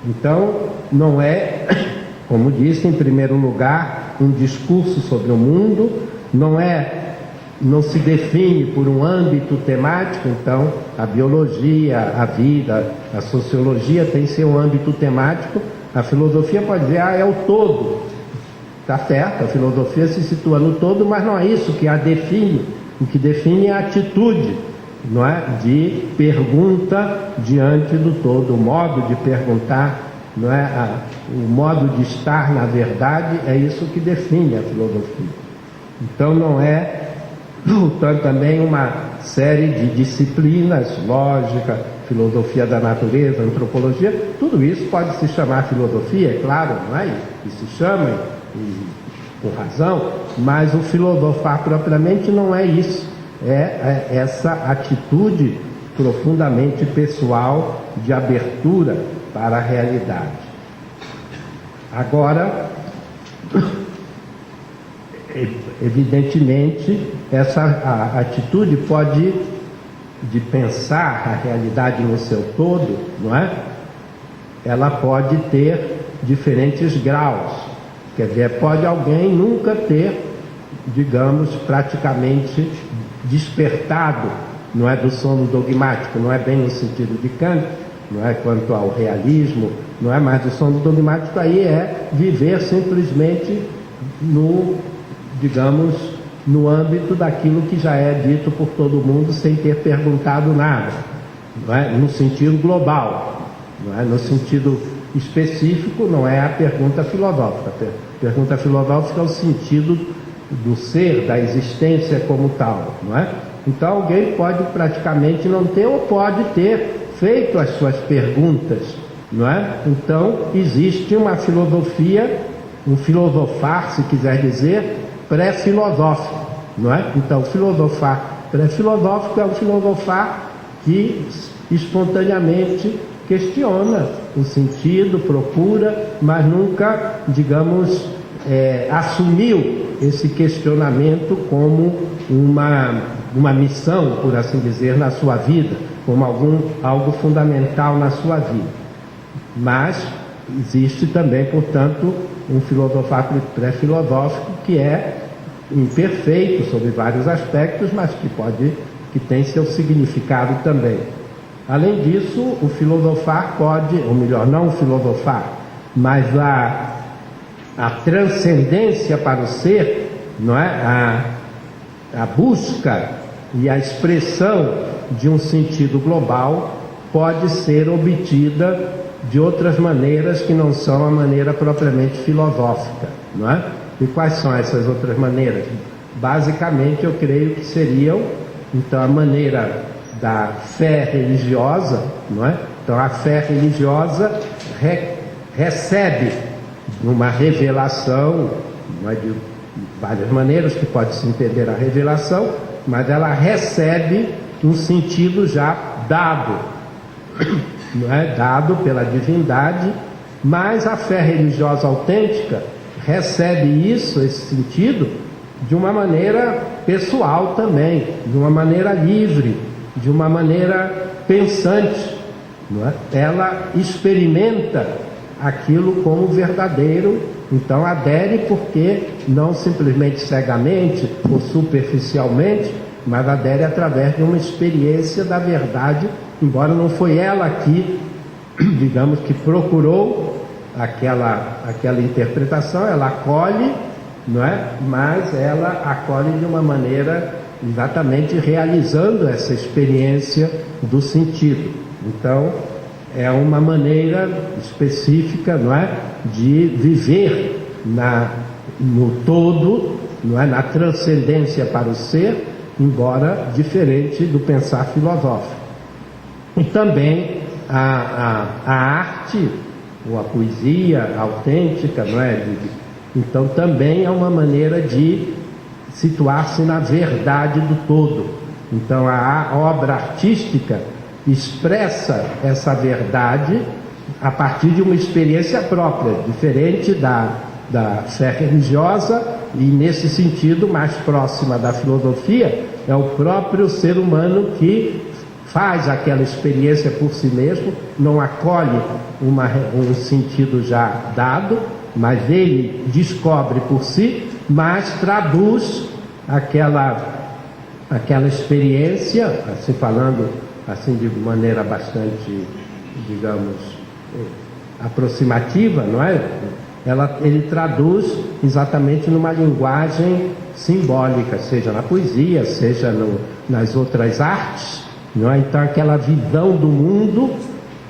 Então, não é, como disse, em primeiro lugar, um discurso sobre o mundo, não se define por um âmbito temático. Então, a biologia, a vida, a sociologia tem seu âmbito temático. A filosofia pode dizer, é o todo. Está certo, a filosofia se situa no todo, mas não é isso que a define. O que define é a atitude, não é? De pergunta diante do todo, o modo de perguntar, não é? O modo de estar na verdade, é isso que define a filosofia. Então não é, portanto, também uma série de disciplinas, lógica, filosofia da natureza, antropologia, tudo isso pode se chamar filosofia, é claro, não é? E se chama, com razão, mas o filosofar propriamente não é isso, é essa atitude profundamente pessoal de abertura para a realidade. Agora, evidentemente, essa atitude de pensar a realidade no seu todo, não é? Ela pode ter diferentes graus. Quer dizer, pode alguém nunca ter, digamos, praticamente despertado, não é, do sono dogmático, não é bem no sentido de Kant, não é, quanto ao realismo, não é, mas o sono dogmático aí é viver simplesmente no âmbito daquilo que já é dito por todo mundo sem ter perguntado nada, não é? No sentido global, não é? No sentido específico não é a pergunta filosófica. A pergunta filosófica é o sentido do ser, da existência como tal, não é? Então alguém pode praticamente não ter ou pode ter feito as suas perguntas, não é? Então existe uma filosofia, um filosofar, se quiser dizer, pré-filosófico, não é? Então filosofar pré-filosófico é um filosofar que espontaneamente questiona o sentido, procura, mas nunca, digamos, assumiu esse questionamento como uma missão, por assim dizer, na sua vida, como algo fundamental na sua vida. Mas existe também, portanto, um filosofar pré-filosófico que é imperfeito sobre vários aspectos, mas que tem seu significado também. Além disso, o filosofar pode, ou melhor, não o filosofar, mas a transcendência para o ser, não é? A busca e a expressão de um sentido global pode ser obtida de outras maneiras que não são a maneira propriamente filosófica, não é? E quais são essas outras maneiras? Basicamente, eu creio que seriam, então, a maneira da fé religiosa, não é? Então a fé religiosa recebe uma revelação, não é, de várias maneiras que pode se entender a revelação, mas ela recebe um sentido já dado, não é? Dado pela divindade, mas a fé religiosa autêntica recebe esse sentido de uma maneira pessoal também, de uma maneira livre, de uma maneira pensante, não é? Ela experimenta aquilo como verdadeiro, então adere porque não simplesmente cegamente ou superficialmente, mas adere através de uma experiência da verdade, embora não foi ela que, digamos, que procurou aquela interpretação, ela acolhe, não é? Mas ela acolhe de uma maneira exatamente realizando essa experiência do sentido. Então, é uma maneira específica, não é, de viver no todo, não é, na transcendência para o ser, embora diferente do pensar filosófico. E também a arte, ou a poesia autêntica, não é? Então também é uma maneira de situar-se na verdade do todo. Então a obra artística expressa essa verdade a partir de uma experiência própria, diferente da fé religiosa, e nesse sentido mais próxima da filosofia, é o próprio ser humano que faz aquela experiência por si mesmo, não acolhe um sentido já dado, mas ele descobre por si, mas traduz aquela experiência, assim falando assim de maneira bastante, digamos, aproximativa, não é? Ele traduz exatamente numa linguagem simbólica, seja na poesia, seja nas outras artes, não é? Então aquela visão do mundo,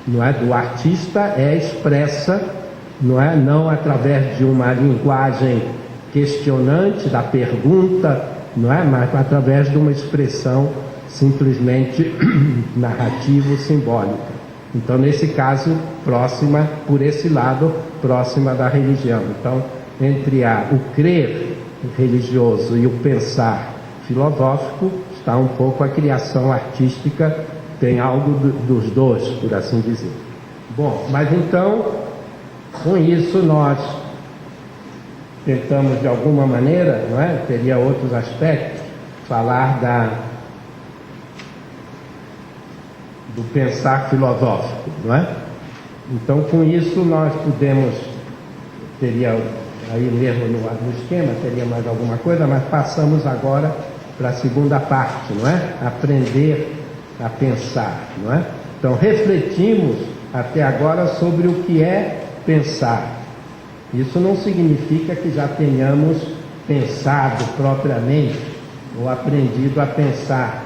não é, do artista é expressa, não é, não através de uma linguagem questionante da pergunta, não é, mas através de uma expressão simplesmente narrativo-simbólica. Então, nesse caso, próxima, por esse lado, próxima da religião. Então, entre o crer religioso e o pensar filosófico, está um pouco a criação artística, tem algo dos dois, por assim dizer. Bom, mas então, com isso nós tentamos de alguma maneira, não é? Teria outros aspectos, falar do pensar filosófico, não é? Então, com isso nós teria aí mesmo no esquema, teria mais alguma coisa, mas passamos agora para a segunda parte, não é? Aprender a pensar, não é? Então, refletimos até agora sobre o que é pensar. Isso não significa que já tenhamos pensado propriamente ou aprendido a pensar.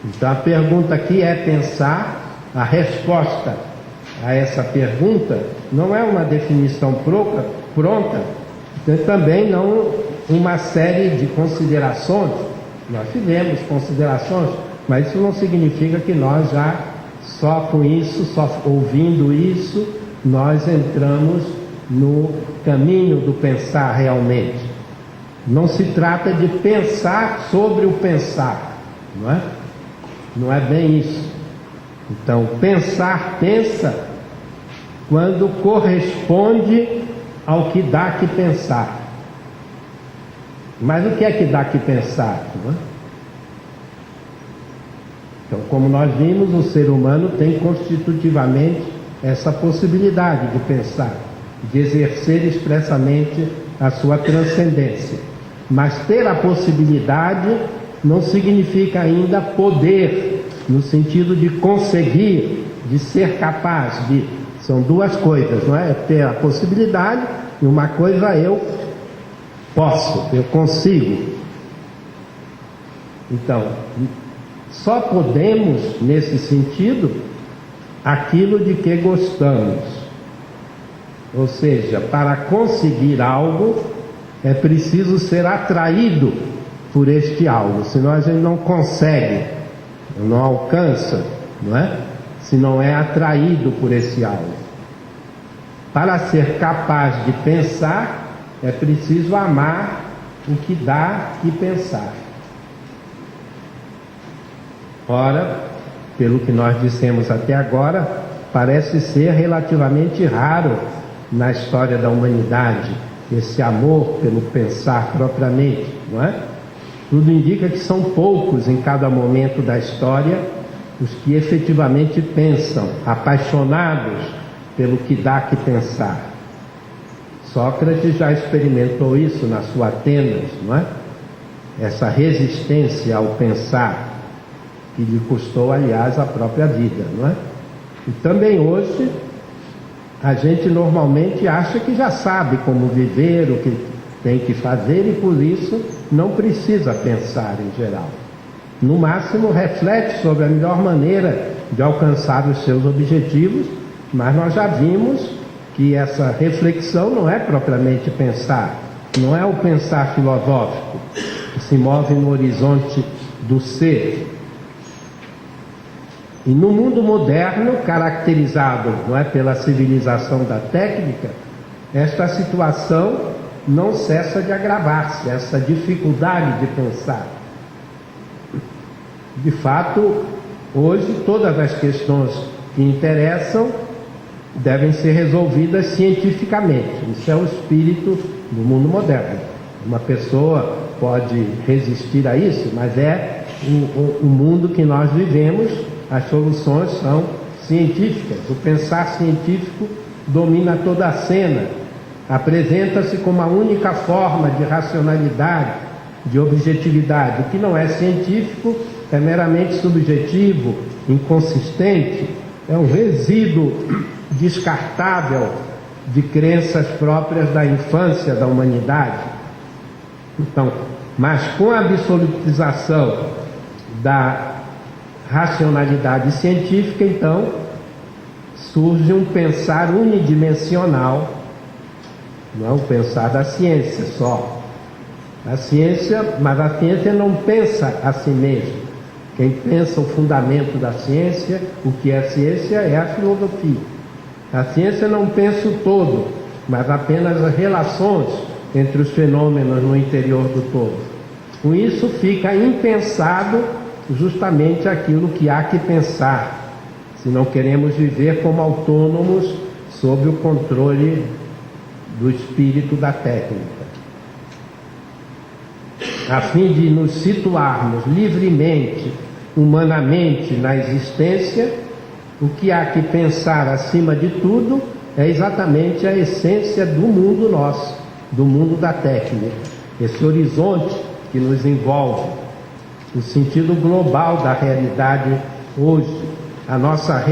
Então a pergunta aqui é pensar, a resposta a essa pergunta não é uma definição pronta, também não uma série de considerações. Nós fizemos considerações, mas isso não significa que nós já só com isso, só ouvindo isso, nós entramos no caminho do pensar realmente. Não se trata de pensar sobre o pensar, não é? Não é bem isso. Então, pensar pensa quando corresponde ao que dá que pensar. Mas o que é que dá que pensar? Não é? Então, como nós vimos, o ser humano tem constitutivamente essa possibilidade de pensar, de exercer expressamente a sua transcendência. Mas ter a possibilidade não significa ainda poder, no sentido de conseguir, de ser capaz de... São duas coisas, não é? Ter a possibilidade e uma coisa eu posso, eu consigo. Então, só podemos, nesse sentido, aquilo de que gostamos. Ou seja, para conseguir algo, é preciso ser atraído por este algo, senão a gente não consegue, não alcança, não é? Se não é atraído por esse algo. Para ser capaz de pensar, é preciso amar o que dá que pensar. Ora, pelo que nós dissemos até agora, parece ser relativamente raro na história da humanidade esse amor pelo pensar propriamente, não é? Tudo indica que são poucos em cada momento da história os que efetivamente pensam, apaixonados pelo que dá que pensar. Sócrates já experimentou isso na sua Atenas, não é? Essa resistência ao pensar, que lhe custou, aliás, a própria vida, não é? E também hoje, a gente normalmente acha que já sabe como viver, o que tem que fazer, e por isso não precisa pensar em geral. No máximo, reflete sobre a melhor maneira de alcançar os seus objetivos, mas nós já vimos que essa reflexão não é propriamente pensar, não é o pensar filosófico, que se move no horizonte do ser. E no mundo moderno, caracterizado, não é, pela civilização da técnica, esta situação não cessa de agravar-se, essa dificuldade de pensar. De fato, hoje todas as questões que interessam devem ser resolvidas cientificamente. Isso é o espírito do mundo moderno. Uma pessoa pode resistir a isso, mas é o mundo que nós vivemos, as soluções são científicas. O pensar científico domina toda a cena, apresenta-se como a única forma de racionalidade, de objetividade. O que não é científico é meramente subjetivo, inconsistente, é um resíduo descartável de crenças próprias da infância da humanidade. Então, mas com a absolutização da racionalidade científica, então, surge um pensar unidimensional, não é o pensar da ciência só. Mas a ciência não pensa a si mesma. Quem pensa o fundamento da ciência, o que é ciência, é a filosofia. A ciência não pensa o todo, mas apenas as relações entre os fenômenos no interior do todo. Com isso fica impensado justamente aquilo que há que pensar, se não queremos viver como autônomos sob o controle do espírito da técnica. A fim de nos situarmos livremente, humanamente na existência, o que há que pensar acima de tudo é exatamente a essência do mundo nosso, do mundo da técnica, esse horizonte que nos envolve, o sentido global da realidade hoje, a nossa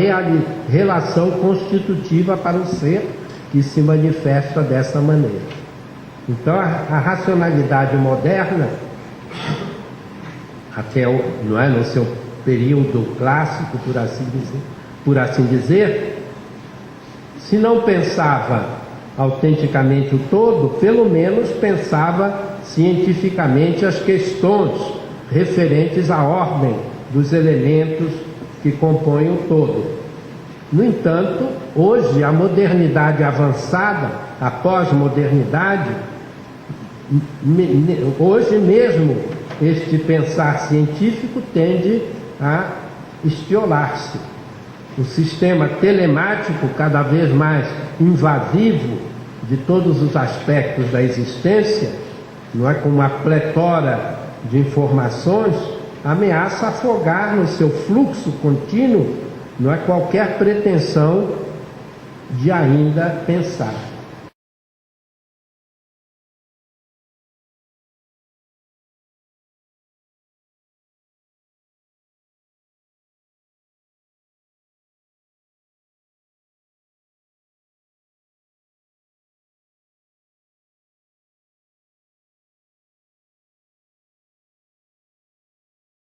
relação constitutiva para o ser que se manifesta dessa maneira. Então a racionalidade moderna, até no seu período clássico, por assim dizer, se não pensava autenticamente o todo, pelo menos pensava cientificamente as questões referentes à ordem dos elementos que compõem o todo. No entanto, hoje a modernidade avançada, a pós-modernidade, hoje mesmo este pensar científico tende a estiolar-se. O sistema telemático, cada vez mais invasivo de todos os aspectos da existência, não é, com uma pletora de informações, ameaça afogar no seu fluxo contínuo, não é, qualquer pretensão de ainda pensar.